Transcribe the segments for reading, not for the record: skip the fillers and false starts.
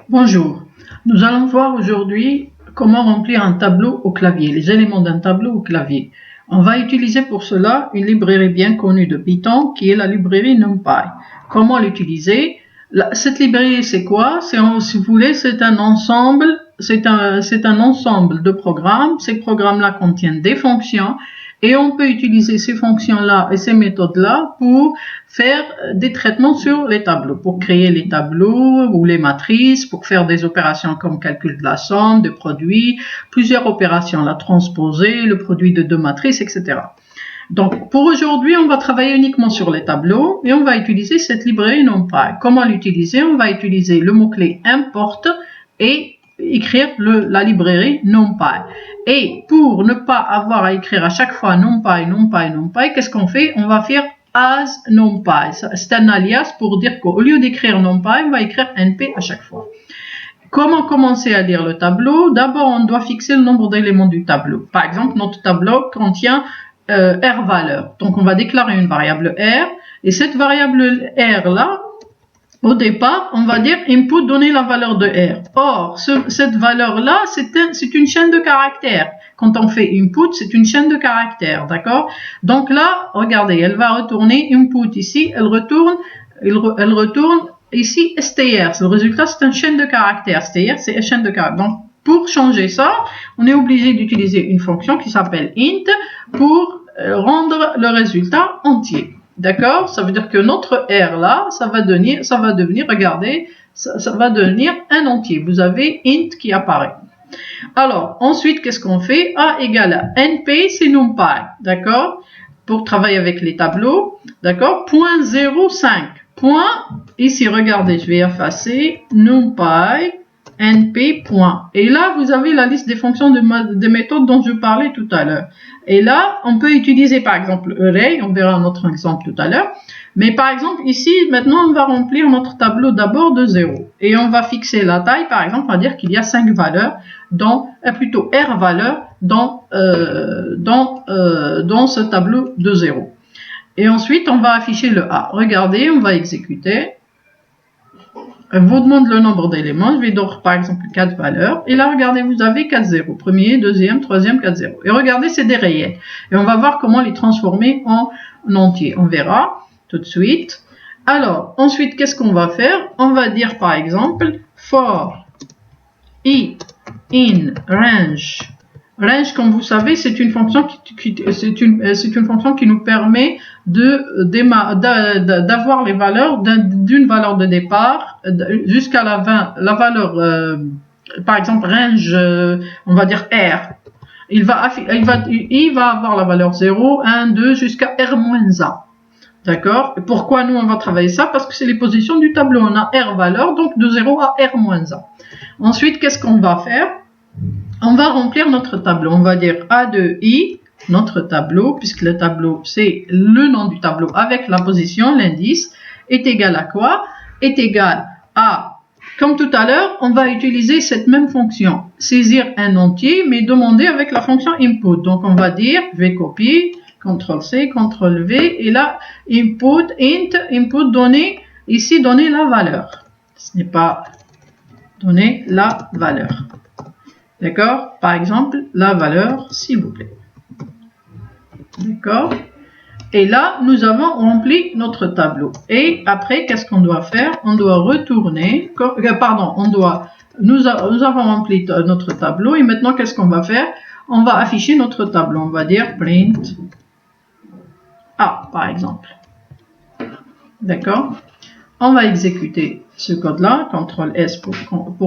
Bonjour, nous allons voir aujourd'hui comment remplir un tableau au clavier, les éléments d'un tableau au clavier. On va utiliser pour cela une librairie bien connue de Python qui est la librairie NumPy. Comment l'utiliser? Cette librairie c'est quoi? Si vous voulez, c'est un ensemble de programmes. Ces programmes-là contiennent des fonctions et on peut utiliser ces fonctions-là et ces méthodes-là pour faire des traitements sur les tableaux, pour créer les tableaux ou les matrices, pour faire des opérations comme calcul de la somme, de produits, plusieurs opérations, la transposer, le produit de deux matrices, etc. Donc, pour aujourd'hui, on va travailler uniquement sur les tableaux et on va utiliser cette librairie NumPy. Comment l'utiliser? On va utiliser le mot-clé import et écrire la librairie NumPy. Et pour ne pas avoir à écrire à chaque fois NumPy, qu'est-ce qu'on fait? On va faire as NumPy. C'est un alias pour dire qu'au lieu d'écrire NumPy, on va écrire NP à chaque fois. Comment commencer à lire le tableau? D'abord, on doit fixer le nombre d'éléments du tableau. Par exemple, notre tableau contient R valeur. Donc, on va déclarer une variable R. Et cette variable R là, au départ, on va dire input donner la valeur de R. Or, cette valeur-là, c'est une chaîne de caractères. Quand on fait input, c'est une chaîne de caractères, d'accord? Donc là, regardez, elle va retourner input ici, elle retourne ici str. Le résultat, c'est une chaîne de caractères. Str, c'est une chaîne de caractères. Donc, pour changer ça, on est obligé d'utiliser une fonction qui s'appelle int pour rendre le résultat entier. D'accord? Ça veut dire que notre R là, ça va devenir, regardez, ça va devenir un entier. Vous avez int qui apparaît. Alors, ensuite, qu'est-ce qu'on fait? A égale à NP, c'est NumPy. D'accord? Pour travailler avec les tableaux. D'accord? Point 0,5. Point, ici, regardez, je vais effacer NumPy. NP point. Et là, vous avez la liste des fonctions des méthodes dont je parlais tout à l'heure. Et là, on peut utiliser par exemple array, on verra un autre exemple tout à l'heure. Mais par exemple, ici, maintenant, on va remplir notre tableau d'abord de 0. Et on va fixer la taille, par exemple, on va dire qu'il y a 5 valeurs, plutôt R valeurs dans ce tableau de 0. Et ensuite, on va afficher le A. Regardez, on va exécuter. Elle vous demande le nombre d'éléments. Je vais donner par exemple 4 valeurs. Et là, regardez, vous avez 4 zéros. Premier, deuxième, troisième, 4 zéros. Et regardez, c'est des réels. Et on va voir comment les transformer en entier. On verra tout de suite. Alors, ensuite, qu'est-ce qu'on va faire? On va dire par exemple for i in range. Range, comme vous savez, c'est une fonction qui nous permet d'avoir les valeurs d'une valeur de départ jusqu'à la valeur, par exemple, range, on va dire R. I va avoir la valeur 0, 1, 2, jusqu'à R-1. D'accord? Et pourquoi nous, on va travailler ça? Parce que c'est les positions du tableau. On a R valeur, donc de 0 à R-1. Ensuite, qu'est-ce qu'on va faire? On va remplir notre tableau. On va dire A de I, notre tableau, puisque le tableau, c'est le nom du tableau avec la position, l'indice, est égal à quoi? Est égal à, comme tout à l'heure, on va utiliser cette même fonction, saisir un entier, mais demander avec la fonction input. Donc, on va dire, je vais copier, CTRL-C, CTRL-V, et là, input, donner, ici, donner la valeur. Ce n'est pas donner la valeur. D'accord? Par exemple, la valeur, s'il vous plaît. D'accord? Et là, nous avons rempli notre tableau. Et après, qu'est-ce qu'on doit faire? On doit retourner, nous avons rempli notre tableau. Et maintenant, qu'est-ce qu'on va faire? On va afficher notre tableau. On va dire print A, par exemple. D'accord? On va exécuter ce code-là, CTRL-S pour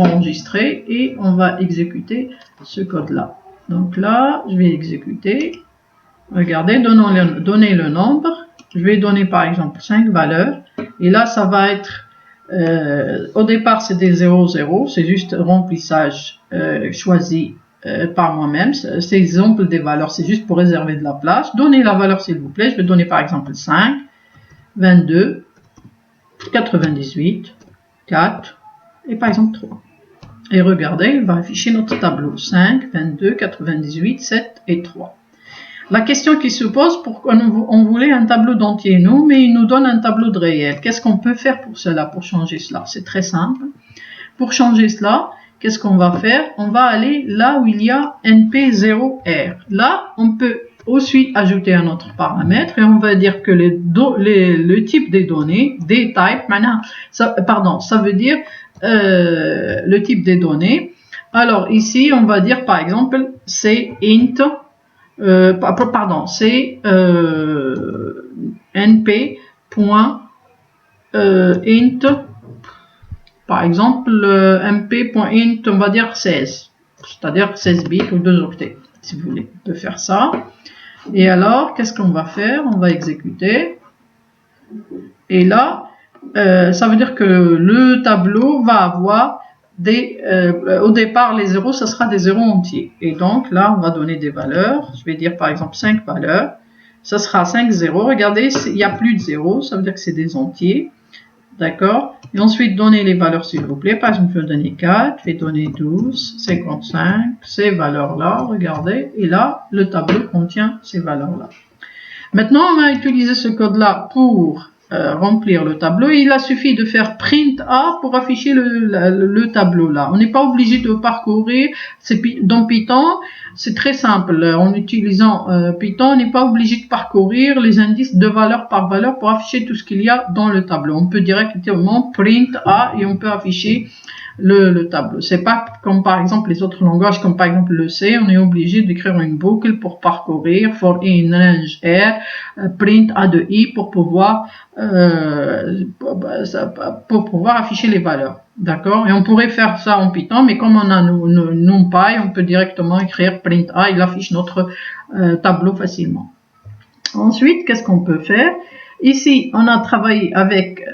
enregistrer, et on va exécuter ce code-là. Donc là, je vais exécuter. Regardez, donner le nombre. Je vais donner par exemple 5 valeurs. Et là, ça va être, au départ, c'est des 0, 0. C'est juste remplissage choisi par moi-même. Ces exemples des valeurs, c'est juste pour réserver de la place. Donnez la valeur, s'il vous plaît. Je vais donner par exemple 5, 22, 98, 4 et par exemple 3. Et regardez, il va afficher notre tableau 5, 22, 98, 7 et 3. La question qui se pose, pourquoi on voulait un tableau d'entier, mais il nous donne un tableau de réel. Qu'est-ce qu'on peut faire pour cela, pour changer cela? C'est très simple. Pour changer cela, qu'est-ce qu'on va faire? On va aller là où il y a NP0R. Là, on peut aussi ajouter un autre paramètre et on va dire que le type des données, des types, maintenant, ça veut dire le type des données. Alors ici, on va dire par exemple, c'est int, c'est np.int, par exemple, mp.int, on va dire 16, c'est-à-dire 16 bits ou 2 octets, si vous voulez, on peut faire ça. Et alors, qu'est-ce qu'on va faire? On va exécuter. Et là, ça veut dire que le tableau va avoir au départ, les zéros, ce sera des zéros entiers. Et donc, là, on va donner des valeurs. Je vais dire, par exemple, 5 valeurs. Ça sera 5 zéros. Regardez, il n'y a plus de zéros. Ça veut dire que c'est des entiers. D'accord? Et ensuite, donner les valeurs, s'il vous plaît. Par exemple, je vais donner 4, je vais donner 12, 55, ces valeurs-là, regardez. Et là, le tableau contient ces valeurs-là. Maintenant, on va utiliser ce code-là pour remplir le tableau. Il a suffi de faire print A pour afficher le tableau-là. On n'est pas obligé de parcourir. Dans Python, c'est très simple. En utilisant Python, on n'est pas obligé de parcourir les indices de valeur par valeur pour afficher tout ce qu'il y a dans le tableau. On peut directement print A et on peut afficher le tableau. C'est pas comme par exemple les autres langages, comme par exemple le C, on est obligé d'écrire une boucle pour parcourir for in range R, print A de I pour pouvoir afficher les valeurs. D'accord? Et on pourrait faire ça en Python, mais comme on a NumPy, on peut directement écrire print A, il affiche notre tableau facilement. Ensuite, qu'est-ce qu'on peut faire? Ici, on a travaillé avec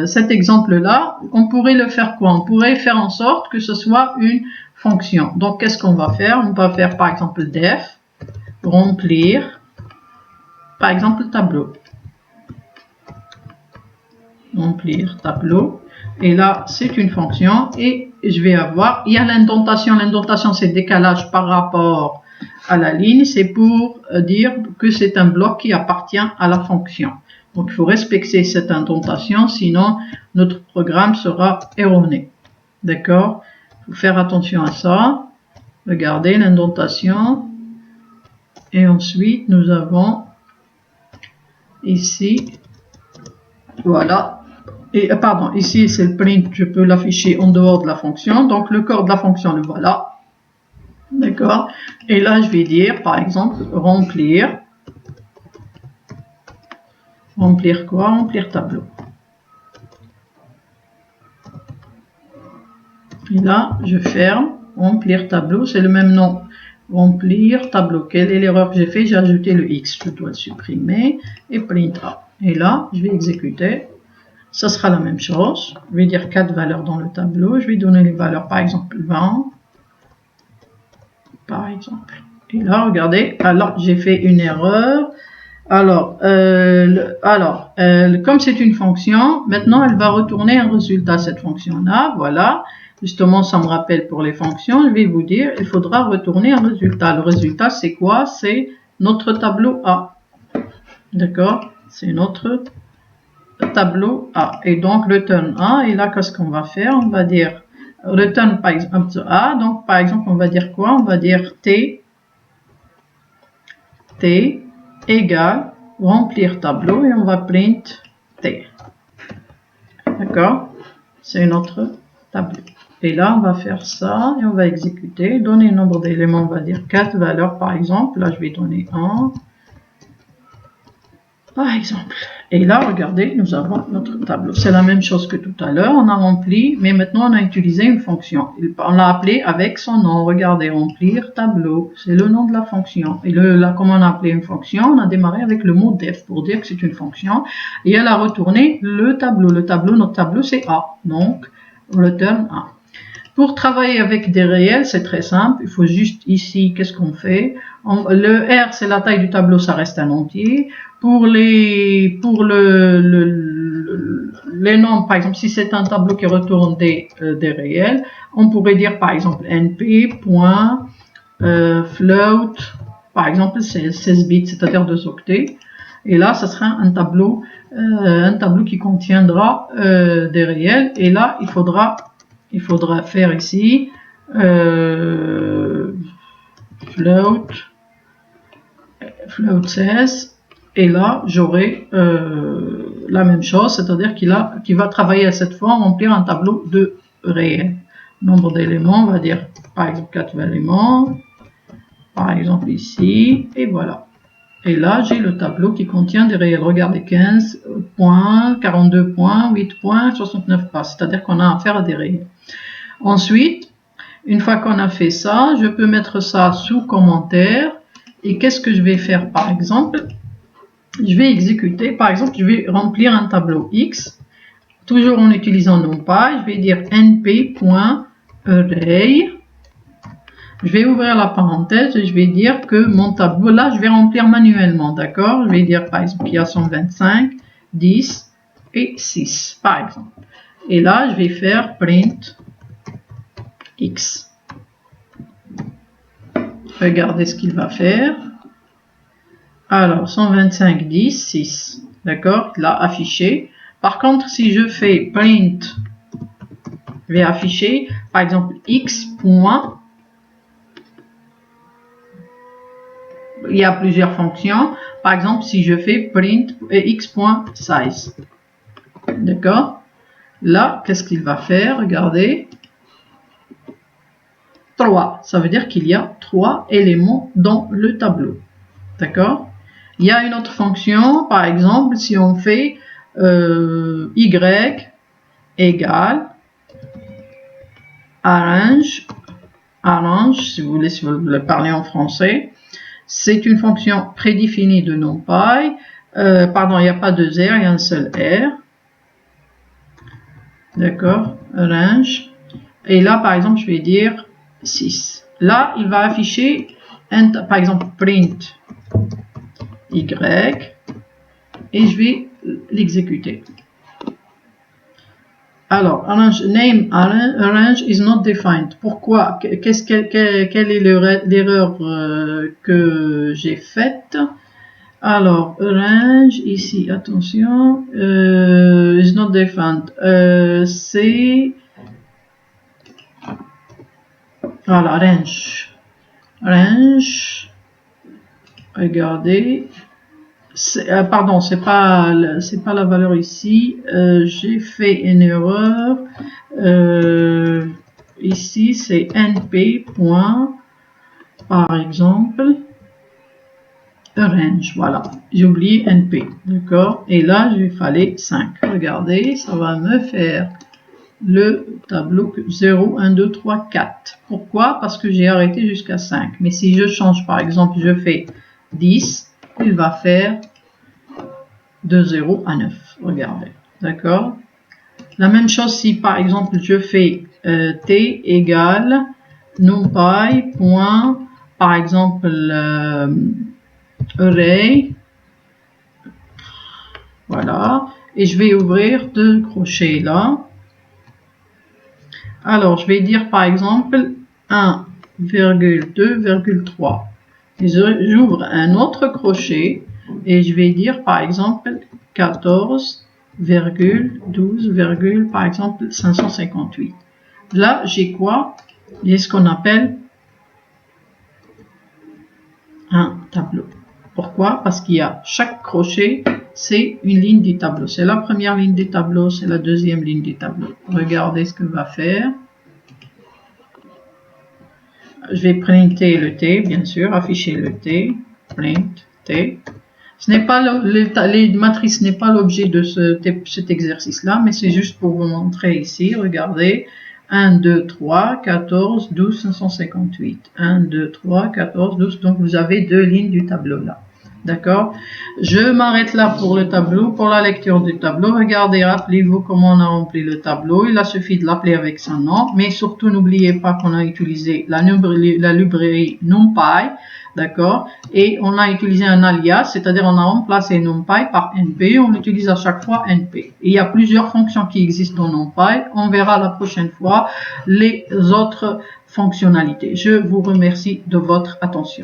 cet exemple-là. On pourrait le faire quoi? On pourrait faire en sorte que ce soit une fonction. Donc, qu'est-ce qu'on va faire? On va faire par exemple def, remplir, par exemple tableau. Remplir tableau. Et là, c'est une fonction. Et je vais avoir, il y a l'indentation. L'indentation, c'est décalage par rapport à la ligne. C'est pour dire que c'est un bloc qui appartient à la fonction. Donc, il faut respecter cette indentation, sinon notre programme sera erroné. D'accord? Il faut faire attention à ça. Regardez l'indentation. Et ensuite, nous avons ici, voilà. Et pardon, ici c'est le print, je peux l'afficher en dehors de la fonction. Donc, le corps de la fonction, le voilà. D'accord? Et là, je vais dire, par exemple, remplir. Remplir quoi? Remplir tableau. Et là, je ferme. Remplir tableau, c'est le même nom. Remplir tableau. Quelle est l'erreur que j'ai fait? J'ai ajouté le X. Je dois le supprimer. Et print A. Et là, je vais exécuter. Ça sera la même chose. Je vais dire 4 valeurs dans le tableau. Je vais donner les valeurs, par exemple, 20. Par exemple. Et là, regardez. Alors, j'ai fait une erreur. Alors, comme c'est une fonction, maintenant elle va retourner un résultat, cette fonction-là, voilà. Justement, ça me rappelle pour les fonctions, je vais vous dire, il faudra retourner un résultat. Le résultat, c'est quoi? C'est notre tableau A. D'accord? C'est notre tableau A. Et donc, return A, et là, qu'est-ce qu'on va faire? On va dire, return par exemple A, donc par exemple, on va dire quoi? On va dire T égale remplir tableau et on va print T. D'accord? C'est notre tableau. Et là, on va faire ça et on va exécuter. Donner le nombre d'éléments, on va dire 4 valeurs par exemple. Là, je vais donner 1. Par exemple. Et là, regardez, nous avons notre tableau. C'est la même chose que tout à l'heure. On a rempli, mais maintenant, on a utilisé une fonction. On l'a appelé avec son nom. Regardez, remplir tableau. C'est le nom de la fonction. Et là, comme on a appelé une fonction, on a démarré avec le mot def pour dire que c'est une fonction. Et elle a retourné le tableau. Notre tableau, c'est A. Donc, return A. Pour travailler avec des réels, c'est très simple. Il faut juste ici, qu'est-ce qu'on fait? Le R, c'est la taille du tableau, ça reste un entier. Pour les nombres, par exemple, si c'est un tableau qui retourne des réels, on pourrait dire par exemple np.float, par exemple 16 bits, c'est-à-dire 2 octets. Et là, ça sera un tableau qui contiendra des réels. Et là, il faudra il faudra faire ici float 16, et là j'aurai la même chose, c'est-à-dire qu'il va travailler à cette fois, remplir un tableau de réel. Nombre d'éléments, on va dire par exemple 4 éléments, par exemple ici, et voilà. Et là, j'ai le tableau qui contient des réels. Regardez, 15 points, 42 points, 8 points, 69 pas. C'est-à-dire qu'on a affaire à des réels. Ensuite, une fois qu'on a fait ça, je peux mettre ça sous commentaire. Et qu'est-ce que je vais faire par exemple? Je vais exécuter, par exemple, je vais remplir un tableau X, toujours en utilisant NumPy. Je vais dire np.array. Je vais ouvrir la parenthèse et je vais dire que mon tableau, là, je vais remplir manuellement, d'accord? Je vais dire, par exemple, qu'il y a 125, 10 et 6, par exemple. Et là, je vais faire print X. Regardez ce qu'il va faire. Alors, 125, 10, 6, d'accord? Il l'a affiché. Par contre, si je fais print, je vais afficher, par exemple, X. Il y a plusieurs fonctions. Par exemple, si je fais print x.size. D'accord? Là, qu'est-ce qu'il va faire? Regardez. 3. Ça veut dire qu'il y a 3 éléments dans le tableau. D'accord? Il y a une autre fonction. Par exemple, si on fait y égale arrange, si vous voulez parler en français. C'est une fonction prédéfinie de NumPy. Pardon, il n'y a pas de R, il y a un seul R. D'accord, range. Et là, par exemple, je vais dire 6. Là, il va afficher, par exemple, print Y. Et je vais l'exécuter. Alors, name arrange is not defined. Pourquoi? Quelle est l'erreur que j'ai faite? Alors, arrange ici, attention, is not defined. C'est voilà, range. Regardez. Pardon, c'est pas la valeur ici. J'ai fait une erreur. Ici, c'est np. Par exemple, range. Voilà, j'ai oublié np. D'accord. Et là, il fallait 5. Regardez, ça va me faire le tableau 0, 1, 2, 3, 4. Pourquoi? Parce que j'ai arrêté jusqu'à 5. Mais si je change, par exemple, je fais 10. Il va faire de 0 à 9. Regardez. D'accord? La même chose si par exemple je fais t égale numpy. Par exemple array. Voilà. Et je vais ouvrir 2 crochets là. Alors je vais dire par exemple 1,2,3. J'ouvre un autre crochet et je vais dire par exemple 14,12, par exemple 558. Là, j'ai quoi? J'ai ce qu'on appelle un tableau. Pourquoi? Parce qu'il y a chaque crochet, c'est une ligne du tableau. C'est la première ligne du tableau, c'est la deuxième ligne du tableau. Regardez ce que va faire. Je vais printer le T, bien sûr, afficher le T, print T. Ce n'est pas les matrices n'est pas l'objet de cet exercice-là, mais c'est juste pour vous montrer ici. Regardez, 1, 2, 3, 14, 12, 558. 1, 2, 3, 14, 12. Donc vous avez 2 lignes du tableau là. D'accord? Je m'arrête là pour le tableau, pour la lecture du tableau. Regardez, rappelez-vous comment on a rempli le tableau. Il a suffi de l'appeler avec son nom. Mais surtout, n'oubliez pas qu'on a utilisé la librairie NumPy. D'accord? Et on a utilisé un alias, c'est-à-dire on a remplacé NumPy par NP. On utilise à chaque fois NP. Et il y a plusieurs fonctions qui existent dans NumPy. On verra la prochaine fois les autres fonctionnalités. Je vous remercie de votre attention.